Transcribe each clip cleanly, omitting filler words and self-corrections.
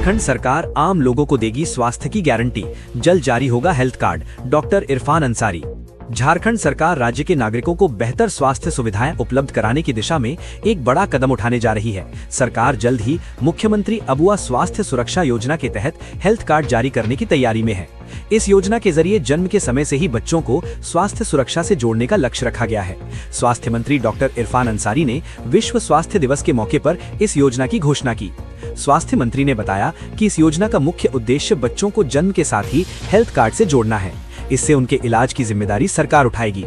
झारखंड सरकार आम लोगों को देगी स्वास्थ्य की गारंटी, जल्द जारी होगा health card. Doctor Irfan Ansari. Jharkhand सरकार राज्य के नागरिकों को बेहतर स्वास्थ्य सुविधाएं उपलब्ध कराने की दिशा में एक बड़ा कदम उठाने जा रही है। सरकार जल्द ही मुख्यमंत्री अबुआ स्वास्थ्य सुरक्षा योजना के तहत हेल्थ कार्ड जारी करने की तैयारी में है। इस योजना के जरिए जन्म के समय से ही बच्चों को स्वास्थ्य सुरक्षा से जोड़ने का लक्ष्य रखा गया है। स्वास्थ्य मंत्री डॉक्टर इरफान अंसारी ने विश्व स्वास्थ्य दिवस के मौके पर इस योजना की घोषणा की। स्वास्थ्य मंत्री ने बताया कि इस योजना का मुख्य उद्देश्य बच्चों को जन्म के साथ ही हेल्थ कार्ड से जोड़ना है। इससे उनके इलाज की जिम्मेदारी सरकार उठाएगी।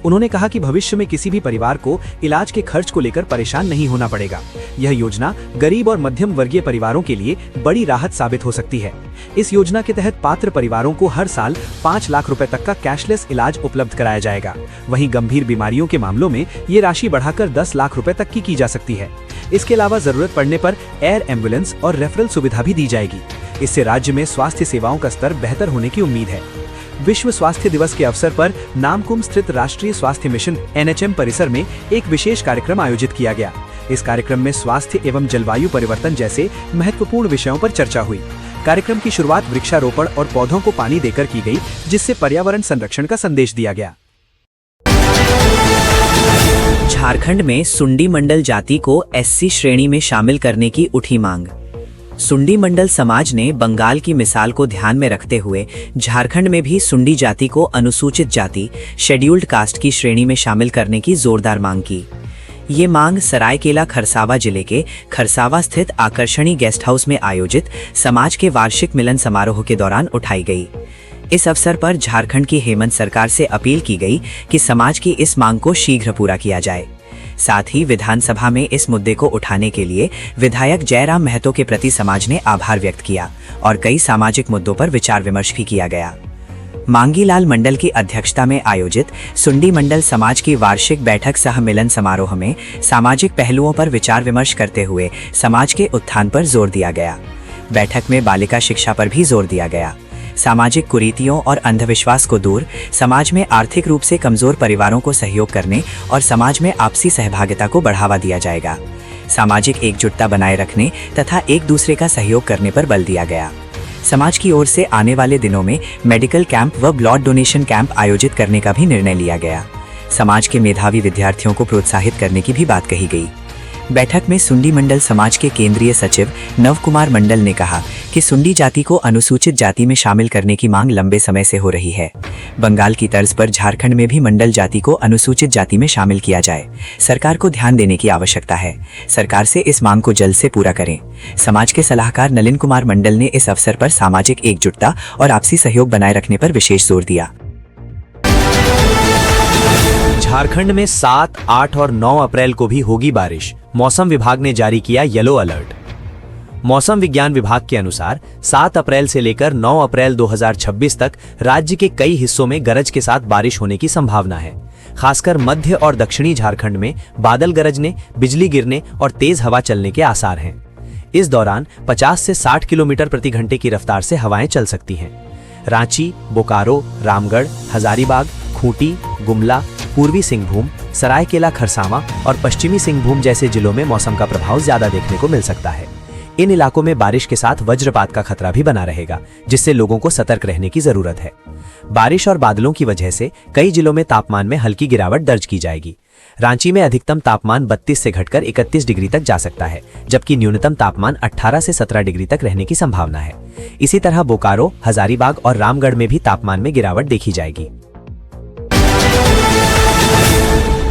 उन्होंने कहा कि भविष्य में किसी भी परिवार को इलाज के खर्च को लेकर परेशान नहीं होना पड़ेगा। यह योजना गरीब और मध्यम वर्गीय परिवारों के लिए बड़ी राहत साबित हो सकती है। इस योजना के तहत पात्र परिवारों को हर साल 5 लाख रुपए तक का कैशलेस इलाज उपलब्ध कराया जाएगा। वहीं गंभीर बीमारियों के मामलों में ये राशि बढ़ाकर 10 लाख रुपए तक की जा सकती है। इसके अलावा जरूरत पड़ने पर एयर एम्बुलेंस और रेफरल सुविधा भी दी जाएगी। इससे राज्य में स्वास्थ्य सेवाओं का स्तर बेहतर होने की उम्मीद है। विश्व स्वास्थ्य दिवस के अवसर पर नामकुम स्थित राष्ट्रीय स्वास्थ्य मिशन NHM परिसर में एक विशेष कार्यक्रम आयोजित किया गया। इस कार्यक्रम में स्वास्थ्य एवं जलवायु परिवर्तन जैसे महत्वपूर्ण विषयों पर चर्चा हुई। कार्यक्रम की शुरुआत वृक्षारोपण और पौधों को पानी देकर की गई, जिससे पर्यावरण संरक्षण का संदेश दिया गया। झारखंड में सुंडी मंडल जाति को SC श्रेणी में शामिल करने की उठी मांग। सुंडी मंडल समाज ने बंगाल की मिसाल को ध्यान में रखते हुए झारखंड में भी सुंडी जाति को अनुसूचित जाति शेड्यूल्ड कास्ट की श्रेणी में शामिल करने की जोरदार मांग की। ये मांग सरायकेला खरसावा जिले के खरसावा स्थित आकर्षणी गेस्ट हाउस में आयोजित समाज के वार्षिक मिलन समारोह के दौरान उठाई गई। इस अवसर पर झारखंड की हेमंत सरकार से अपील की गई कि समाज की इस मांग को शीघ्र पूरा किया जाए। साथ ही विधानसभा में इस मुद्दे को उठाने के लिए विधायक जयराम महतो के प्रति समाज ने आभार व्यक्त किया और कई सामाजिक मुद्दों पर विचार विमर्श भी किया गया। मांगीलाल मंडल की अध्यक्षता में आयोजित सुंडी मंडल समाज की वार्षिक बैठक सह मिलन समारोह में सामाजिक पहलुओं पर विचार विमर्श करते हुए समाज के उत्थान पर जोर दिया गया। बैठक में बालिका शिक्षा पर भी जोर दिया गया। सामाजिक कुरीतियों और अंधविश्वास को दूर, समाज में आर्थिक रूप से कमजोर परिवारों को सहयोग करने और समाज में आपसी सहभागिता को बढ़ावा दिया जाएगा। सामाजिक एकजुटता बनाए रखने तथा एक दूसरे का सहयोग करने पर बल दिया गया। समाज की ओर से आने वाले दिनों में मेडिकल कैंप व ब्लड डोनेशन कैंप आयोजित करने का भी निर्णय लिया गया। समाज के मेधावी विद्यार्थियों को प्रोत्साहित करने की भी बात कही गई। बैठक में सुंडी मंडल समाज के केंद्रीय सचिव नव कुमार मंडल ने कहा कि सुंडी जाति को अनुसूचित जाति में शामिल करने की मांग लंबे समय से हो रही है। बंगाल की तर्ज पर झारखंड में भी मंडल जाति को अनुसूचित जाति में शामिल किया जाए। सरकार को ध्यान देने की आवश्यकता है। सरकार से इस मांग को जल्द से पूरा करें। समाज के सलाहकार नलिन कुमार मंडल ने इस अवसर पर सामाजिक एकजुटता और आपसी सहयोग बनाए रखने पर विशेष जोर दिया। झारखंड में 7, 8 और 9 अप्रैल को भी होगी बारिश। मौसम विभाग ने जारी किया येलो अलर्ट। मौसम विज्ञान विभाग के अनुसार 7 अप्रैल से लेकर 9 अप्रैल 2026 तक राज्य के कई हिस्सों में गरज के साथ बारिश होने की संभावना है। खासकर मध्य और दक्षिणी झारखंड में बादल गरजने, बिजली गिरने और तेज हवा चलने के आसार हैं। इस दौरान 50 से 60 किलोमीटर प्रति घंटे की रफ्तार से हवाएं चल सकती हैं। रांची, बोकारो, रामगढ़, हजारीबाग, खूंटी, गुमला, पूर्वी सिंहभूम, सरायकेला खरसावा और पश्चिमी सिंहभूम जैसे जिलों में मौसम का प्रभाव ज्यादा देखने को मिल सकता है। इन इलाकों में बारिश के साथ वज्रपात का खतरा भी बना रहेगा, जिससे लोगों को सतर्क रहने की जरूरत है। बारिश और बादलों की वजह से कई जिलों में तापमान में हल्की गिरावट दर्ज की जाएगी। रांची में अधिकतम तापमान 32 से घटकर 31 डिग्री तक जा सकता है, जबकि न्यूनतम तापमान 18 से 17 डिग्री तक रहने की संभावना है। इसी तरह बोकारो, हजारीबाग और रामगढ़ में भी तापमान में गिरावट देखी जाएगी।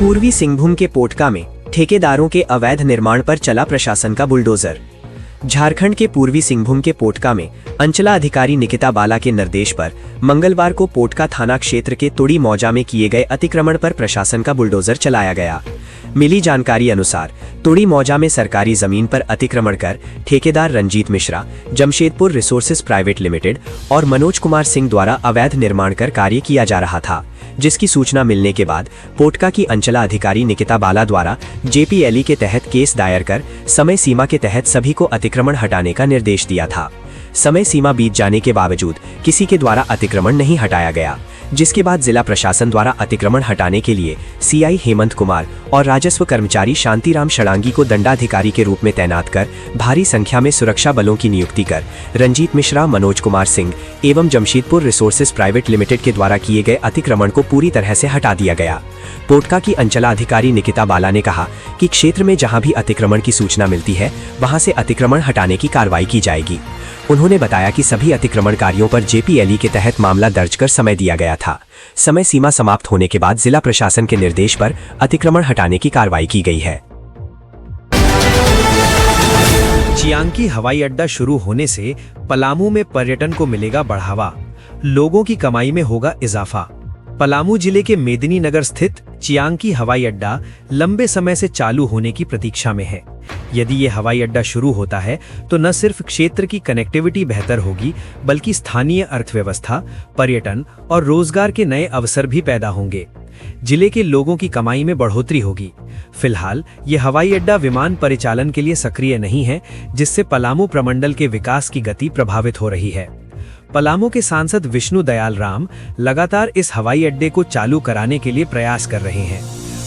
पूर्वी सिंहभूम के पोटका में ठेकेदारों के अवैध निर्माण पर चला प्रशासन का बुलडोजर। झारखंड के पूर्वी सिंहभूम के पोटका में अंचलाधिकारी निकिता बाला के निर्देश पर मंगलवार को पोटका थाना क्षेत्र के तुड़ी मौजा में किए गए अतिक्रमण पर प्रशासन का बुलडोजर चलाया गया। मिली जानकारी अनुसार तुड़ी मौजा में सरकारी जमीन पर अतिक्रमण कर ठेकेदार Ranjit Mishra, Jamshedpur resources private limited और मनोज कुमार सिंह द्वारा अवैध निर्माण कर कार्य किया जा रहा था, जिसकी सूचना मिलने के बाद पोटका की अंचला अधिकारी निकिता बाला द्वारा JPLE के तहत केस दायर कर समय सीमा के तहत सभी को अतिक्रमण हटाने का निर्देश दिया था। समय सीमा बीत जाने के बावजूद किसी के द्वारा अतिक्रमण नहीं हटाया गया, जिसके बाद जिला प्रशासन द्वारा अतिक्रमण हटाने के लिए सीआई हेमंत कुमार और राजस्व कर्मचारी शांतिराम षडांगी को दंडाधिकारी के रूप में तैनात कर भारी संख्या में सुरक्षा बलों की नियुक्ति कर रंजीत मिश्रा, मनोज कुमार सिंह एवं जमशेदपुर रिसोर्सेज प्राइवेट लिमिटेड के द्वारा किए गए अतिक्रमण को पूरी तरह से हटा दिया गया। पोटका की अंचलाधिकारी निकिता बाला ने कहा कि क्षेत्र में जहां भी अतिक्रमण की सूचना मिलती है वहां से अतिक्रमण हटाने की कार्रवाई की जाएगी। उन्होंने बताया कि सभी अतिक्रमणकारियों पर जेपीएलई के तहत मामला दर्ज कर समय दिया गया था। समय सीमा समाप्त होने के बाद जिला प्रशासन के निर्देश पर अतिक्रमण हटाने की कार्रवाई की गई है। चियांकी हवाई अड्डा शुरू होने से पलामू में पर्यटन को मिलेगा बढ़ावा, लोगों की कमाई में होगा इजाफा। पलामू जिले के मेदिनीनगर स्थित चियांकी हवाई अड्डा लंबे समय से चालू होने की प्रतीक्षा में है। यदि ये हवाई अड्डा शुरू होता है तो न सिर्फ क्षेत्र की कनेक्टिविटी बेहतर होगी बल्कि स्थानीय अर्थव्यवस्था, पर्यटन और रोजगार के नए अवसर भी पैदा होंगे। जिले के लोगों की कमाई में बढ़ोतरी होगी। फिलहाल ये हवाई अड्डा विमान परिचालन के लिए सक्रिय नहीं है, जिससे पलामू प्रमंडल के विकास की गति प्रभावित हो रही है। पलामू के सांसद विष्णु दयाल राम लगातार इस हवाई अड्डे को चालू कराने के लिए प्रयास कर रहे हैं।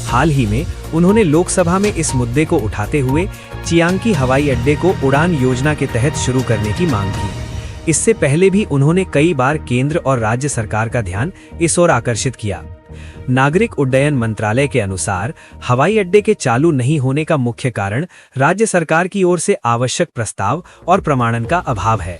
हाल ही में उन्होंने लोकसभा में इस मुद्दे को उठाते हुए चियांकी हवाई अड्डे को उड़ान योजना के तहत शुरू करने की मांग की। इससे पहले भी उन्होंने कई बार केंद्र और राज्य सरकार का ध्यान इस ओर आकर्षित किया। नागरिक उड्डयन मंत्रालय के अनुसार हवाई अड्डे के चालू नहीं होने का मुख्य कारण राज्य सरकार की ओर से आवश्यक प्रस्ताव और प्रमाणन का अभाव है।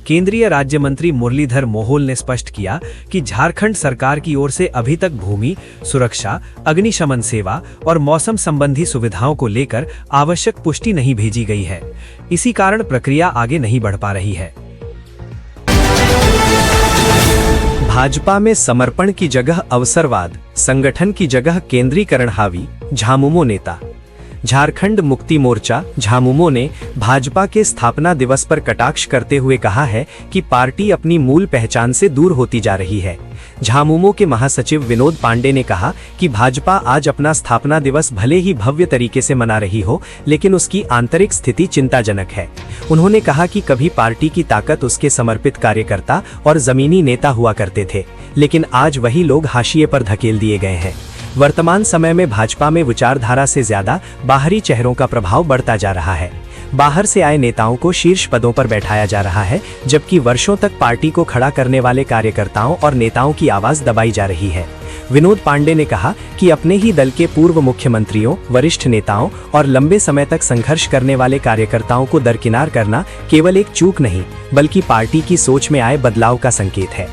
केंद्रीय राज्य मंत्री मुरलीधर मोहोल ने स्पष्ट किया कि झारखंड सरकार की ओर से अभी तक भूमि, सुरक्षा, अग्निशमन सेवा और मौसम संबंधी सुविधाओं को लेकर आवश्यक पुष्टि नहीं भेजी गई है। इसी कारण प्रक्रिया आगे नहीं बढ़ पा रही है। भाजपा में समर्पण की जगह अवसरवाद, संगठन की जगह केंद्रीकरण हावी, झामुमो नेता। झारखंड मुक्ति मोर्चा झामुमो ने भाजपा के स्थापना दिवस पर कटाक्ष करते हुए कहा है कि पार्टी अपनी मूल पहचान से दूर होती जा रही है। झामुमो के महासचिव विनोद पांडे ने कहा कि भाजपा आज अपना स्थापना दिवस भले ही भव्य तरीके से मना रही हो, लेकिन उसकी आंतरिक स्थिति चिंताजनक है। उन्होंने कहा कि कभी पार्टी की ताकत उसके समर्पित कार्यकर्ता और जमीनी नेता हुआ करते थे, लेकिन आज वही लोग हाशिए पर धकेल दिए गए हैं। वर्तमान समय में भाजपा में विचारधारा से ज्यादा बाहरी चेहरों का प्रभाव बढ़ता जा रहा है। बाहर से आए नेताओं को शीर्ष पदों पर बैठाया जा रहा है, जबकि वर्षों तक पार्टी को खड़ा करने वाले कार्यकर्ताओं और नेताओं की आवाज दबाई जा रही है। विनोद पांडे ने कहा कि अपने ही दल के पूर्व मुख्यमंत्रियों, वरिष्ठ नेताओं और लंबे समय तक संघर्ष करने वाले कार्यकर्ताओं को दरकिनार करना केवल एक चूक नहीं, बल्कि पार्टी की सोच में आए बदलाव का संकेत है।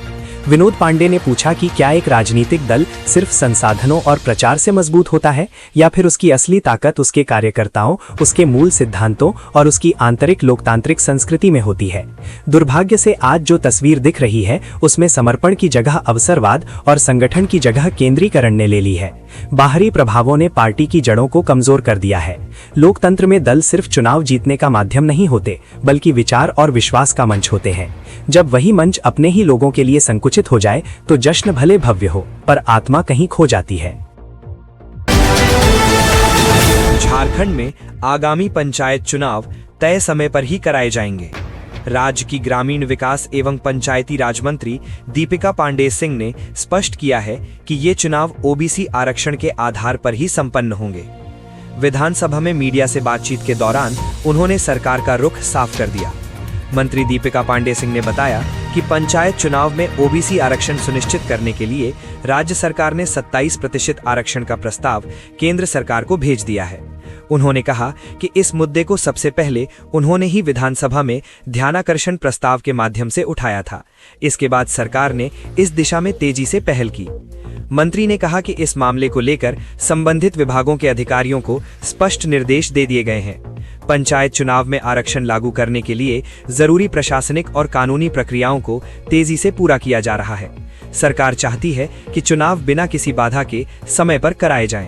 विनोद पांडे ने पूछा कि क्या एक राजनीतिक दल सिर्फ संसाधनों और प्रचार से मजबूत होता है या फिर उसकी असली ताकत उसके कार्यकर्ताओं, उसके मूल सिद्धांतों और उसकी आंतरिक लोकतांत्रिक संस्कृति में होती है। दुर्भाग्य से आज जो तस्वीर दिख रही है उसमें समर्पण की जगह अवसरवाद और संगठन की जगह केंद्रीकरण ने ले ली है। बाहरी प्रभावों ने पार्टी की जड़ों को कमजोर कर दिया है। लोकतंत्र में दल सिर्फ चुनाव जीतने का माध्यम नहीं होते, बल्कि विचार और विश्वास का मंच होते हैं। जब वही मंच अपने ही लोगों के लिए संकुचित हो जाए तो जश्न भले भव्य हो, पर आत्मा कहीं खो जाती है। झारखंड में आगामी पंचायत चुनाव तय समय पर ही कराए जाएंगे। राज्य की ग्रामीण विकास एवं पंचायती राज मंत्री दीपिका पांडे सिंह ने स्पष्ट किया है कि ये चुनाव ओबीसी आरक्षण के आधार पर ही संपन्न होंगे। विधानसभा में मीडिया से बातचीत के दौरान उन्होंने सरकार का रुख साफ कर दिया। मंत्री दीपिका पांडे सिंह ने बताया कि पंचायत चुनाव में ओबीसी आरक्षण सुनिश्चित करने के लिए राज्य सरकार ने 27% आरक्षण का प्रस्ताव केंद्र सरकार को भेज दिया है। उन्होंने कहा कि इस मुद्दे को सबसे पहले उन्होंने ही विधानसभा में ध्यानाकर्षण प्रस्ताव के माध्यम से उठाया था। इसके बाद सरकार ने इस दिशा में तेजी से पहल की। मंत्री ने कहा कि इस मामले को लेकर संबंधित विभागों के अधिकारियों को स्पष्ट निर्देश दे दिए गए हैं। पंचायत चुनाव में आरक्षण लागू करने के लिए जरूरी प्रशासनिक और कानूनी प्रक्रियाओं को तेजी से पूरा किया जा रहा है। सरकार चाहती है कि चुनाव बिना किसी बाधा के समय पर कराए जाएं।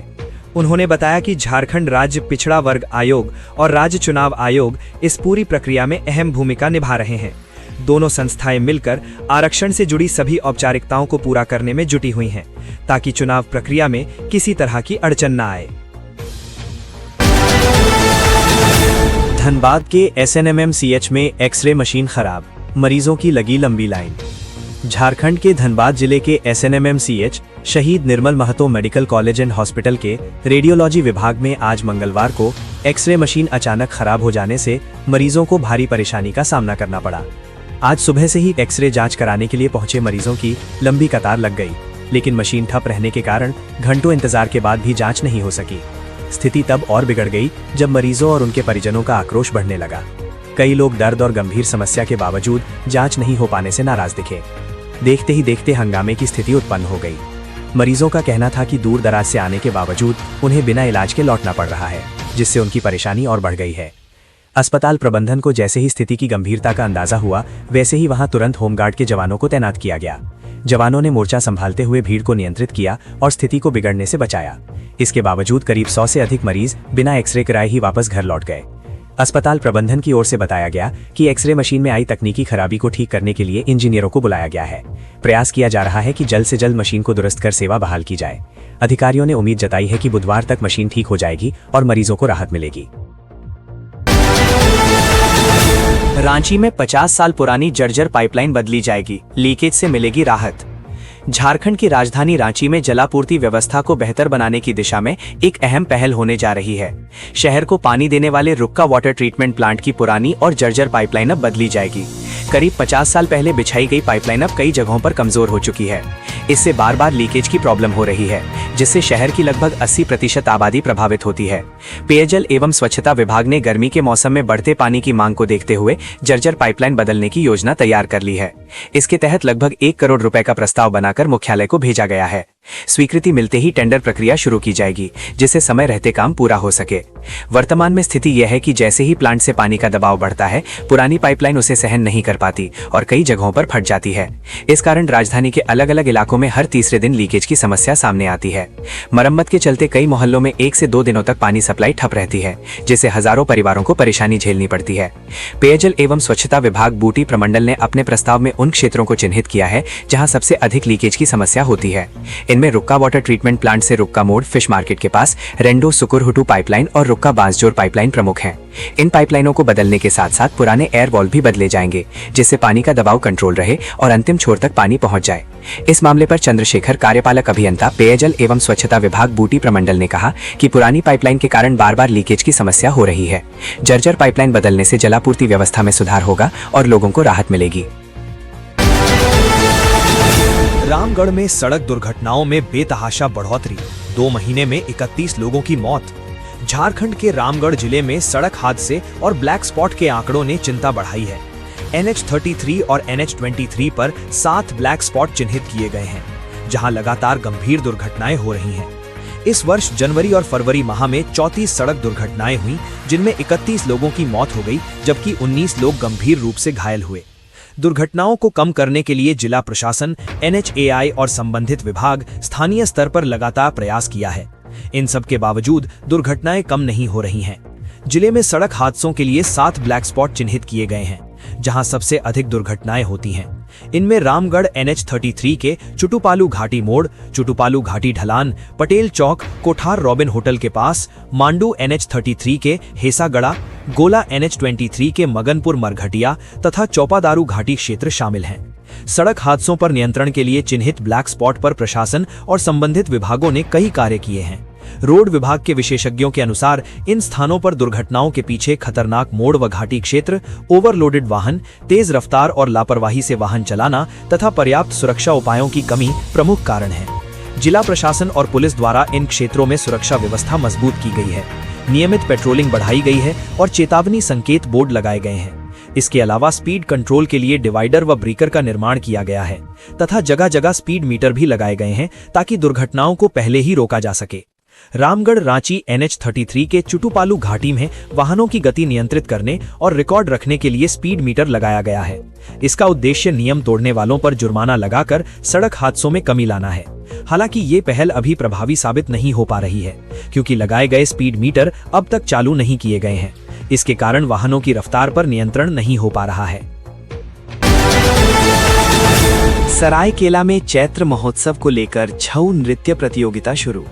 उन्होंने बताया कि झारखंड राज्य पिछड़ा वर्ग आयोग और राज्य चुनाव आयोग इस पूरी प्रक्रिया में अहम भूमिका निभा रहे हैं। दोनों संस्थाएं मिलकर आरक्षण से जुड़ी सभी औपचारिकताओं को पूरा करने में जुटी हुई हैं, ताकि चुनाव प्रक्रिया में किसी तरह की अड़चन न आए। धनबाद के SNMMCH में एक्सरे मशीन खराब, मरीजों की लगी लंबी लाइन। झारखंड के धनबाद जिले के SNMMCH Shaheed Nirmal Mahato medical college and hospital के रेडियोलॉजी विभाग में आज मंगलवार को एक्सरे मशीन अचानक खराब हो जाने से मरीजों को भारी परेशानी का सामना करना पड़ा। आज सुबह से ही एक्सरे जांच कराने के लिए पहुंचे मरीजों की लंबी कतार लग गई, लेकिन मशीन ठप रहने के कारण घंटों इंतजार के बाद भी जांच नहीं हो सकी। स्थिति तब और बिगड़ गई जब मरीजों और उनके परिजनों का आक्रोश बढ़ने लगा। कई लोग दर्द और गंभीर समस्या के बावजूद जांच नहीं हो पाने से नाराज दिखे। देखते ही देखते हंगामे की स्थिति उत्पन्न हो गई। मरीजों का कहना था कि दूर दराज से आने के बावजूद उन्हें बिना इलाज के लौटना पड़ रहा है, जिससे उनकी परेशानी और बढ़ गई है। अस्पताल प्रबंधन को जैसे ही स्थिति की गंभीरता का अंदाजा हुआ, वैसे ही वहां तुरंत होमगार्ड के जवानों को तैनात किया गया। जवानों ने मोर्चा संभालते हुए भीड़ को नियंत्रित किया और स्थिति को बिगड़ने से बचाया। इसके बावजूद करीब 100 से अधिक मरीज बिना एक्सरे कराए ही वापस घर लौट गए। अस्पताल प्रबंधन की ओर से बताया गया कि एक्सरे मशीन में आई तकनीकी खराबी को ठीक करने के लिए इंजीनियरों को बुलाया गया है। प्रयास किया जा रहा है कि जल्द से जल्द मशीन को दुरुस्त कर सेवा बहाल की जाए। अधिकारियों ने उम्मीद जताई है कि बुधवार तक मशीन ठीक हो जाएगी और मरीजों को राहत मिलेगी। रांची में 50 साल पुरानी जर्जर पाइपलाइन बदली जाएगी, लीकेज से मिलेगी राहत। झारखंड की राजधानी रांची में जलापूर्ति व्यवस्था को बेहतर बनाने की दिशा में एक अहम पहल होने जा रही है। शहर को पानी देने वाले रुक्का वाटर ट्रीटमेंट प्लांट की पुरानी और जर्जर पाइपलाइन अब बदली जाएगी। करीब 50 साल पहले बिछाई गई पाइपलाइन अब कई जगहों पर कमजोर हो चुकी है। इससे बार बार लीकेज की प्रॉब्लम हो रही है, जिससे शहर की लगभग 80% आबादी प्रभावित होती है। पेयजल एवं स्वच्छता विभाग ने गर्मी के मौसम में बढ़ते पानी की मांग को देखते हुए जर्जर पाइपलाइन बदलने की योजना तैयार कर ली है। इसके तहत लगभग 1 करोड़ रुपए का प्रस्ताव बनाकर मुख्यालय को भेजा गया है। स्वीकृति मिलते ही टेंडर प्रक्रिया शुरू की जाएगी, जिससे समय रहते काम पूरा हो सके। वर्तमान में स्थिति यह है कि जैसे ही प्लांट से पानी का दबाव बढ़ता है, पुरानी पाइपलाइन उसे सहन नहीं कर पाती और कई जगहों पर फट जाती है। इस कारण राजधानी के अलग अलग इलाकों में हर तीसरे दिन लीकेज की समस्या सामने आती है। मरम्मत के चलते कई मोहल्लों में 1 से 2 दिनों तक पानी सप्लाई ठप रहती है, जिससे हजारों परिवारों को परेशानी झेलनी पड़ती है। पेयजल एवं स्वच्छता विभाग बूटी प्रमंडल ने अपने प्रस्ताव में उन क्षेत्रों को चिन्हित किया है जहां सबसे अधिक लीकेज की समस्या होती है। इनमें रुक्का वाटर ट्रीटमेंट प्लांट से रुक्का मोड़ फिश मार्केट के पास रेंडो सुकुरहुटू पाइपलाइन और रुक्का बांसजोर पाइपलाइन प्रमुख हैं। इन पाइपलाइनों को बदलने के साथ साथ पुराने एयर वॉल्व भी बदले जाएंगे, जिससे पानी का दबाव कंट्रोल रहे और अंतिम छोर तक पानी पहुंच जाए। इस मामले पर चंद्रशेखर, कार्यपालक अभियंता, पेयजल एवं स्वच्छता विभाग बूटी प्रमंडल ने कहा कि पुरानी पाइपलाइन के कारण बार बार लीकेज की समस्या हो रही है। जर्जर पाइपलाइन बदलने से जलापूर्ति व्यवस्था में सुधार होगा और लोगों को राहत मिलेगी। रामगढ़ में सड़क दुर्घटनाओं में बेतहाशा बढ़ोतरी, 2 महीने में 31 लोगों की मौत। झारखंड के रामगढ़ जिले में सड़क हादसे और ब्लैक स्पॉट के आंकड़ों ने चिंता बढ़ाई है। NH33 और NH23 पर 7 ब्लैक स्पॉट चिन्हित किए गए हैं, जहां लगातार गंभीर दुर्घटनाएं हो रही हैं। इस वर्ष जनवरी और फरवरी माह में 34 सड़क दुर्घटनाएं हुई, जिनमें 31 लोगों की मौत हो गई, जबकि 19 लोग गंभीर रूप से घायल हुए। दुर्घटनाओं को कम करने के लिए जिला प्रशासन, NHAI और संबंधित विभाग स्थानीय स्तर पर लगातार प्रयास किया है। इन सब के बावजूद दुर्घटनाएं कम नहीं हो रही हैं। जिले में सड़क हादसों के लिए 7 ब्लैक स्पॉट चिन्हित किए गए हैं, जहां सबसे अधिक दुर्घटनाएं होती हैं। इनमें रामगढ़ NH33 के चुटुपालू घाटी मोड़, चुटुपालू घाटी ढलान, पटेल चौक, कोठार रॉबिन होटल के पास, मांडू NH33 के हेसागड़ा, गोला NH23 के मगनपुर मरघटिया तथा चौपादारू घाटी क्षेत्र शामिल हैं। सड़क हादसों पर नियंत्रण के लिए चिन्हित ब्लैक स्पॉट पर प्रशासन और संबंधित विभागों ने कई कार्य किए हैं। रोड विभाग के विशेषज्ञों के अनुसार इन स्थानों पर दुर्घटनाओं के पीछे खतरनाक मोड़ व घाटी क्षेत्र, ओवरलोडेड वाहन, तेज रफ्तार और लापरवाही से वाहन चलाना तथा पर्याप्त सुरक्षा उपायों की कमी प्रमुख कारण है। जिला प्रशासन और पुलिस द्वारा इन क्षेत्रों में सुरक्षा व्यवस्था मजबूत की गई है। नियमित पेट्रोलिंग बढ़ाई गई है और चेतावनी संकेत बोर्ड लगाए गए हैं। इसके अलावा स्पीड कंट्रोल के लिए डिवाइडर व ब्रेकर का निर्माण किया गया है तथा जगह जगह स्पीड मीटर भी लगाए गए हैं, ताकि दुर्घटनाओं को पहले ही रोका जा सके। रामगढ़ रांची NH33 के चुटुपालू घाटी में वाहनों की गति नियंत्रित करने और रिकॉर्ड रखने के लिए स्पीड मीटर लगाया गया है। इसका उद्देश्य नियम तोड़ने वालों पर जुर्माना लगाकर सड़क हादसों में कमी लाना है। हालांकि ये पहल अभी प्रभावी साबित नहीं हो पा रही है, क्योंकि लगाए गए स्पीड मीटर अब तक चालू नहीं किए गए हैं। इसके कारण वाहनों की रफ्तार पर नियंत्रण नहीं हो पा रहा है। सरायकेला में चैत्र महोत्सव को लेकर छऊ नृत्य प्रतियोगिता शुरू।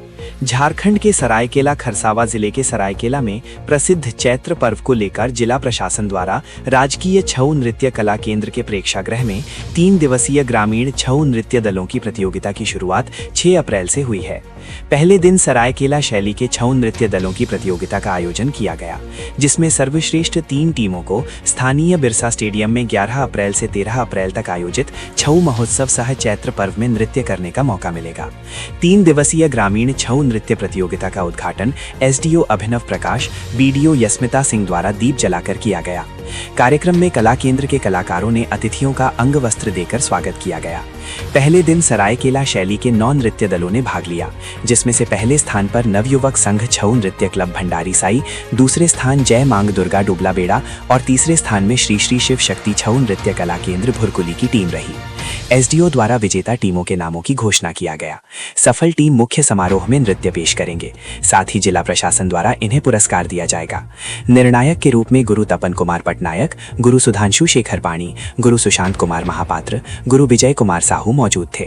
झारखंड के सरायकेला खरसावा जिले के सरायकेला में प्रसिद्ध चैत्र पर्व को लेकर जिला प्रशासन द्वारा राजकीय छऊ नृत्य कला केंद्र के प्रेक्षागृह में 3 दिवसीय ग्रामीण छऊ नृत्य दलों की प्रतियोगिता की शुरुआत 6 अप्रैल से हुई है। पहले दिन सरायकेला शैली के छऊ नृत्य दलों की प्रतियोगिता का आयोजन किया गया, जिसमें सर्वश्रेष्ठ 3 टीमों को स्थानीय बिरसा स्टेडियम में 11 अप्रैल से 13 अप्रैल तक आयोजित छऊ महोत्सव सह चैत्र पर्व में नृत्य करने का मौका मिलेगा। 3 दिवसीय ग्रामीण छऊ नृत्य प्रतियोगिता का उद्घाटन एसडीओ अभिनव प्रकाश, बीडीओ यस्मिता सिंह द्वारा दीप जलाकर किया गया। कार्यक्रम में कला केंद्र के कलाकारों ने अतिथियों का अंग वस्त्र देकर स्वागत किया गया। पहले दिन सरायकेला शैली के 9 नृत्य दलों ने भाग लिया, जिसमें से पहले स्थान पर नवयुवक संघ छऊ नृत्य क्लब भंडारी साई, दूसरे स्थान जय मांग दुर्गा डुबला बेड़ा और तीसरे स्थान में श्री श्री शिव शक्ति छऊ नृत्य कला केंद्र भुरकुली की टीम रही। एसडीओ द्वारा विजेता टीमों के नामों की घोषणा किया गया। सफल टीम मुख्य समारोह में नृत्य पेश करेंगे, साथ ही जिला प्रशासन द्वारा इन्हें पुरस्कार दिया जाएगा। निर्णायक के रूप में गुरु तपन कुमार पटनायक, गुरु सुधांशु शेखर पाणी, गुरु सुशांत कुमार महापात्र, गुरु विजय कुमार साहू मौजूद थे।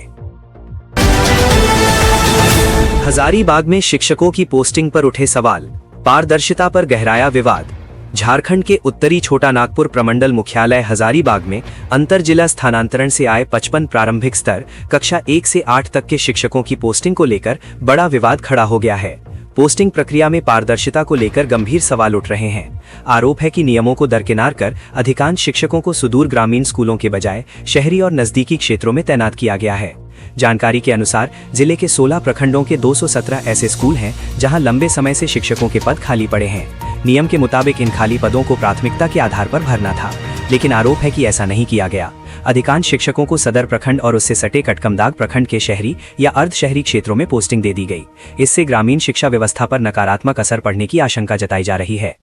हजारीबाग में शिक्षकों की पोस्टिंग पर उठे सवाल, पारदर्शिता पर गहराया विवाद। झारखंड के उत्तरी छोटा नागपुर प्रमंडल मुख्यालय हजारीबाग में अंतर जिला स्थानांतरण से आए 55 प्रारंभिक स्तर कक्षा 1 से 8 तक के शिक्षकों की पोस्टिंग को लेकर बड़ा विवाद खड़ा हो गया है। पोस्टिंग प्रक्रिया में पारदर्शिता को लेकर गंभीर सवाल उठ रहे हैं। आरोप है कि नियमों को दरकिनार कर अधिकांश शिक्षकों को सुदूर ग्रामीण स्कूलों के बजाय शहरी और नजदीकी क्षेत्रों में तैनात किया गया है। जानकारी के अनुसार जिले के 16 प्रखंडों के 217 ऐसे स्कूल हैं जहां लंबे समय से शिक्षकों के पद खाली पड़े हैं। नियम के मुताबिक इन खाली पदों को प्राथमिकता के आधार पर भरना था, लेकिन आरोप है कि ऐसा नहीं किया गया। अधिकांश शिक्षकों को सदर प्रखंड और उससे सटे कटकमदाग प्रखंड के शहरी या अर्ध शहरी क्षेत्रों में पोस्टिंग दे दी गई। इससे ग्रामीण शिक्षा व्यवस्था पर नकारात्मक असर पड़ने की आशंका जताई जा रही है।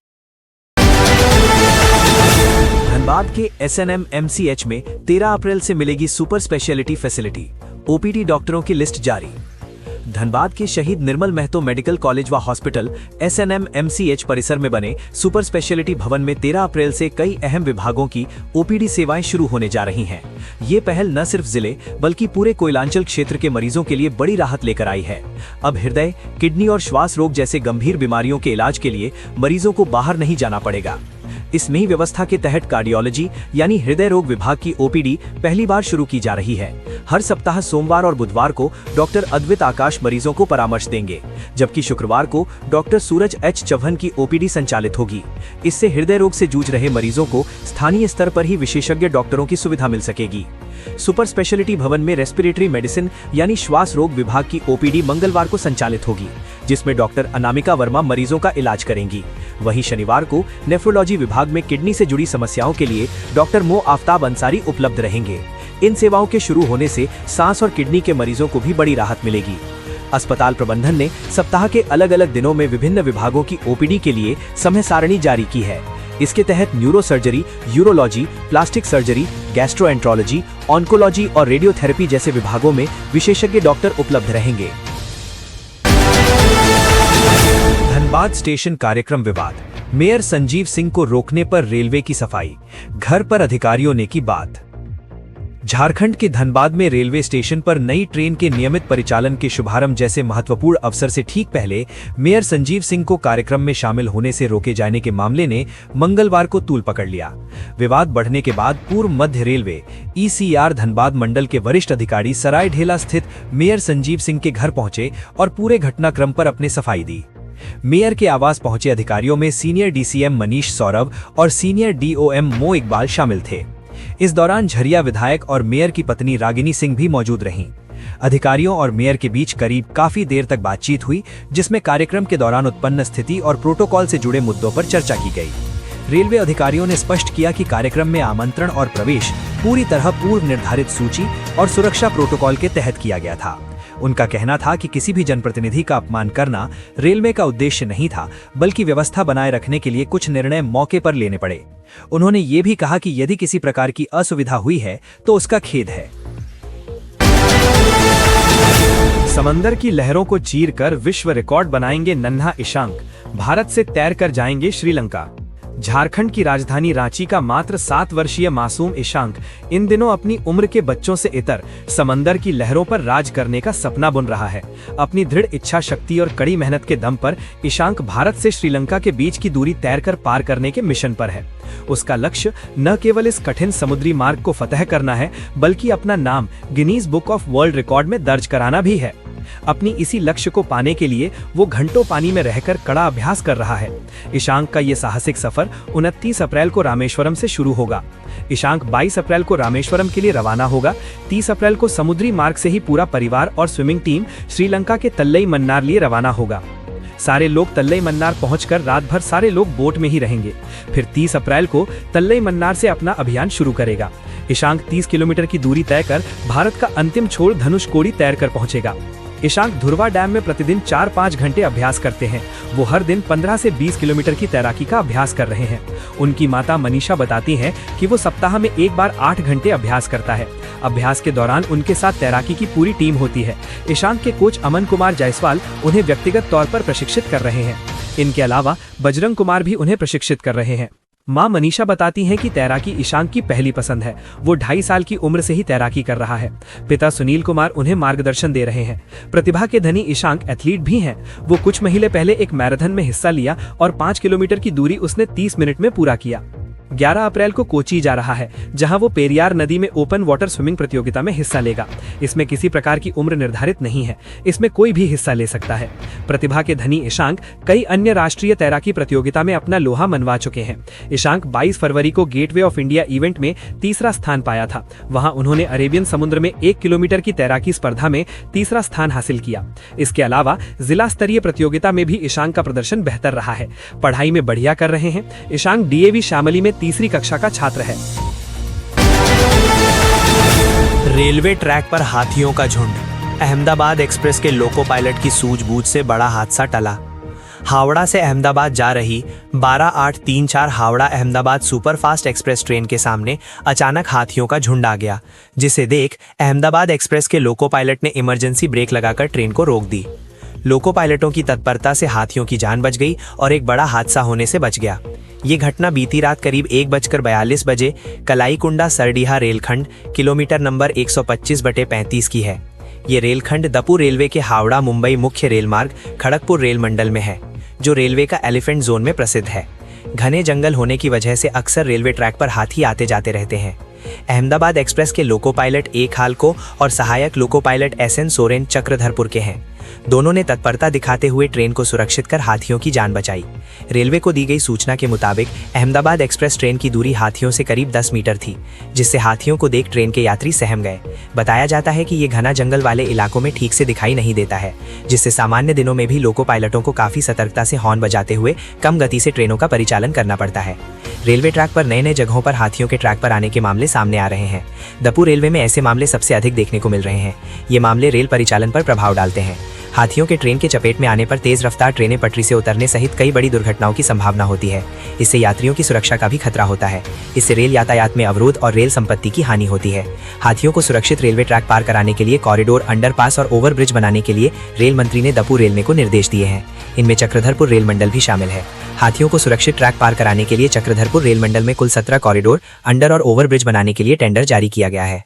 धनबाद के SNM-MCH में 13 अप्रैल से मिलेगी सुपर स्पेशलिटी फैसिलिटी। ओपीडी डॉक्टरों की लिस्ट जारी। धनबाद के शहीद निर्मल महतो मेडिकल कॉलेज व हॉस्पिटल SNM-MCH परिसर में बने सुपर स्पेशलिटी भवन में 13 अप्रैल से कई अहम विभागों की ओपीडी सेवाएं शुरू होने जा रही हैं। ये पहल न सिर्फ जिले बल्कि पूरे कोयलांचल क्षेत्र के मरीजों के लिए बड़ी राहत लेकर आई है। अब हृदय, किडनी और श्वास रोग जैसे गंभीर बीमारियों के इलाज के लिए मरीजों को बाहर नहीं जाना पड़ेगा। इस नई व्यवस्था के तहत कार्डियोलॉजी यानी हृदय रोग विभाग की ओपीडी पहली बार शुरू की जा रही है। हर सप्ताह सोमवार और बुधवार को डॉक्टर अद्वित आकाश मरीजों को परामर्श देंगे, जबकि शुक्रवार को डॉक्टर सूरज एच चौहान की ओपीडी संचालित होगी। इससे हृदय रोग से जूझ रहे मरीजों को स्थानीय स्तर पर ही विशेषज्ञ डॉक्टरों की सुविधा मिल सकेगी। सुपर स्पेशलिटी भवन में रेस्पिरेटरी मेडिसिन यानी श्वास रोग विभाग की ओपीडी मंगलवार को संचालित होगी, जिसमें डॉक्टर अनामिका वर्मा मरीजों का इलाज करेंगी। वहीं शनिवार को नेफ्रोलॉजी विभाग में किडनी से जुड़ी समस्याओं के लिए डॉक्टर मो आफ्ताब अंसारी उपलब्ध रहेंगे। इन सेवाओं के शुरू होने से सांस और किडनी के मरीजों को भी बड़ी राहत मिलेगी। अस्पताल प्रबंधन ने सप्ताह के अलग अलग दिनों में विभिन्न विभागों की ओपीडी के लिए समय सारणी जारी की है। इसके तहत neuro surgery, urology, plastic surgery, gastroenterology, oncology और रेडियोथेरेपी जैसे विभागों में विशेषज्ञ डॉक्टर उपलब्ध रहेंगे। धनबाद स्टेशन कार्यक्रम विवाद, मेयर संजीव सिंह को रोकने पर रेलवे की सफाई, घर पर अधिकारियों ने की बात। झारखंड के धनबाद में रेलवे स्टेशन पर नई ट्रेन के नियमित परिचालन के शुभारंभ जैसे महत्वपूर्ण अवसर से ठीक पहले मेयर संजीव सिंह को कार्यक्रम में शामिल होने से रोके जाने के मामले ने मंगलवार को तूल पकड़ लिया। विवाद बढ़ने के बाद पूर्व मध्य रेलवे ECR धनबाद मंडल के वरिष्ठ अधिकारी सराय ढेला स्थित मेयर संजीव सिंह के घर पहुंचे और पूरे घटनाक्रम पर अपनी सफाई दी। मेयर के आवास पहुंचे अधिकारियों में सीनियर DCM मनीष सौरभ और सीनियर DOM मो इकबाल शामिल थे। इस दौरान झरिया विधायक और मेयर की पत्नी रागिनी सिंह भी मौजूद रहीं। अधिकारियों और मेयर के बीच करीब काफी देर तक बातचीत हुई, जिसमें कार्यक्रम के दौरान उत्पन्न स्थिति और प्रोटोकॉल से जुड़े मुद्दों पर चर्चा की गई। रेलवे अधिकारियों ने स्पष्ट किया कि कार्यक्रम में आमंत्रण और प्रवेश पूरी तरह पूर्व निर्धारित सूची और सुरक्षा प्रोटोकॉल के तहत किया गया था। उनका कहना था कि किसी भी जनप्रतिनिधि का अपमान करना रेलवे का उद्देश्य नहीं था, बल्कि व्यवस्था बनाए रखने के लिए कुछ निर्णय मौके पर लेने पड़े। उन्होंने ये भी कहा कि यदि किसी प्रकार की असुविधा हुई है तो उसका खेद है। समंदर की लहरों को चीरकर विश्व रिकॉर्ड बनाएंगे नन्हा ईशांक, भारत से तैर कर जाएंगे श्रीलंका। झारखंड की राजधानी रांची का मात्र 7 वर्षीय मासूम ईशांक इन दिनों अपनी उम्र के बच्चों से इतर समंदर की लहरों पर राज करने का सपना बुन रहा है। अपनी दृढ़ इच्छा शक्ति और कड़ी मेहनत के दम पर ईशांक भारत से श्रीलंका के बीच की दूरी तैरकर पार करने के मिशन पर है। उसका लक्ष्य न केवल इस कठिन समुद्री मार्ग को फतह करना है, बल्कि अपना नाम Guinness book of world record में दर्ज कराना भी है। अपनी इसी लक्ष्य को पाने के लिए वो घंटों पानी में रहकर कड़ा अभ्यास कर रहा है। ईशांक का ये साहसिक सफर 29 अप्रैल को रामेश्वरम से शुरू होगा। ईशांक 22 अप्रैल को रामेश्वरम के लिए रवाना होगा। 30 अप्रैल को समुद्री मार्ग से ही पूरा परिवार और स्विमिंग टीम श्रीलंका के तल्लई मन्नार लिए रवाना होगा। सारे लोग तल्लई मन्नार पहुंचकर रात भर सारे लोग बोट में ही रहेंगे। फिर 30 अप्रैल को तल्लई मन्नार से अपना अभियान शुरू करेगा। ईशांक 30 किलोमीटर की दूरी तय कर भारत का अंतिम छोर धनुषकोडी तैरकर पहुंचेगा। ईशांक धुरवा डैम में प्रतिदिन 4-5 घंटे अभ्यास करते हैं। वो हर दिन 15 से 20 किलोमीटर की तैराकी का अभ्यास कर रहे हैं। उनकी माता मनीषा बताती हैं कि वो सप्ताह में एक बार 8 घंटे अभ्यास करता है। अभ्यास के दौरान उनके साथ तैराकी की पूरी टीम होती है। ईशांक के कोच अमन कुमार जायसवाल उन्हें व्यक्तिगत तौर पर प्रशिक्षित कर रहे हैं। इनके अलावा बजरंग कुमार भी उन्हें प्रशिक्षित कर रहे हैं। मां मनीषा बताती हैं कि तैराकी ईशांक की पहली पसंद है। वो 2.5 साल की उम्र से ही तैराकी कर रहा है। पिता सुनील कुमार उन्हें मार्गदर्शन दे रहे हैं। प्रतिभा के धनी ईशांक एथलीट भी हैं। वो कुछ महीने पहले एक मैराथन में हिस्सा लिया और 5 किलोमीटर की दूरी उसने 30 मिनट में पूरा किया। 11 अप्रैल को कोची जा रहा है, जहां वो पेरियार नदी में ओपन वाटर स्विमिंग प्रतियोगिता में हिस्सा लेगा। इसमें किसी प्रकार की उम्र निर्धारित नहीं है, इसमें कोई भी हिस्सा ले सकता है। प्रतिभा के धनी ईशांक कई अन्य राष्ट्रीय तैराकी प्रतियोगिता में अपना लोहा मनवा चुके हैं। ईशांक 22 फरवरी को गेटवे ऑफ इंडिया इवेंट में तीसरा स्थान पाया था। वहां उन्होंने अरेबियन समुद्र में 1 किलोमीटर की तैराकी स्पर्धा में तीसरा स्थान हासिल किया। इसके अलावा जिला स्तरीय प्रतियोगिता में भी ईशांक का प्रदर्शन बेहतर रहा है। पढ़ाई में बढ़िया कर रहे हैं। ईशांक डीएवी शामली में तीसरी कक्षा का छात्र है। रेलवे ट्रैक पर हाथियों का झुंड। अहमदाबाद एक्सप्रेस के लोको पायलट की सूझबूझ से बड़ा हादसा टला। हावड़ा से अहमदाबाद जा रही 12834 Howrah Ahmedabad superfast express train के सामने अचानक हाथियों का झुंड आ गया, जिसे देख अहमदाबाद एक्सप्रेस के लोको पायलट ने इमरजेंसी ब्रेक लगाकर ट्रेन को रोक दी। लोको पायलटों की तत्परता से हाथियों की जान बच गई और एक बड़ा हादसा होने से बच गया। ये घटना बीती रात करीब 1:42 बजे कलाईकुंडा सरडीहा रेलखंड किलोमीटर नंबर 125/35 की है। ये रेलखंड दपू रेलवे के हावड़ा मुंबई मुख्य रेल मार्ग खड़गपुर रेल मंडल में है, जो रेलवे का एलिफेंट जोन में प्रसिद्ध है। घने जंगल होने की वजह से अक्सर रेलवे ट्रैक पर हाथी आते जाते रहते हैं। अहमदाबाद एक्सप्रेस के लोको पायलट ए खालको और सहायक loco pilot SN Soren Chakradharpur के हैं। दोनों ने तत्परता दिखाते हुए ट्रेन को सुरक्षित कर हाथियों की जान बचाई। रेलवे को दी गई सूचना के मुताबिक अहमदाबाद एक्सप्रेस ट्रेन की दूरी हाथियों से करीब 10 मीटर थी, जिससे हाथियों को देख ट्रेन के यात्री सहम गए। बताया जाता है कि ये घना जंगल वाले इलाकों में ठीक से दिखाई नहीं देता है, जिससे सामान्य दिनों में भी लोको पायलटों को काफी सतर्कता से हॉर्न बजाते हुए कम गति से ट्रेनों का परिचालन करना पड़ता है। रेलवे ट्रैक पर नए नए जगहों पर हाथियों के ट्रैक पर आने के मामले सामने आ रहे हैं। दपू रेलवे में ऐसे मामले सबसे अधिक देखने को मिल रहे हैं। ये मामले रेल परिचालन पर प्रभाव डालते हैं। हाथियों के ट्रेन के चपेट में आने पर तेज रफ्तार ट्रेनें पटरी से उतरने सहित कई बड़ी दुर्घटनाओं की संभावना होती है। इससे यात्रियों की सुरक्षा का भी खतरा होता है। इससे रेल यातायात में अवरोध और रेल संपत्ति की हानि होती है। हाथियों को सुरक्षित रेलवे ट्रैक पार कराने के लिए कॉरिडोर, अंडरपास और ओवरब्रिज बनाने के लिए रेल मंत्री ने दपू रेलवे को निर्देश दिए हैं। इनमें चक्रधरपुर रेल मंडल भी शामिल है। हाथियों को सुरक्षित ट्रैक पार कराने के लिए चक्रधरपुर रेल मंडल में कुल 17 कॉरिडोर, अंडर और ओवरब्रिज बनाने के लिए टेंडर जारी किया गया है।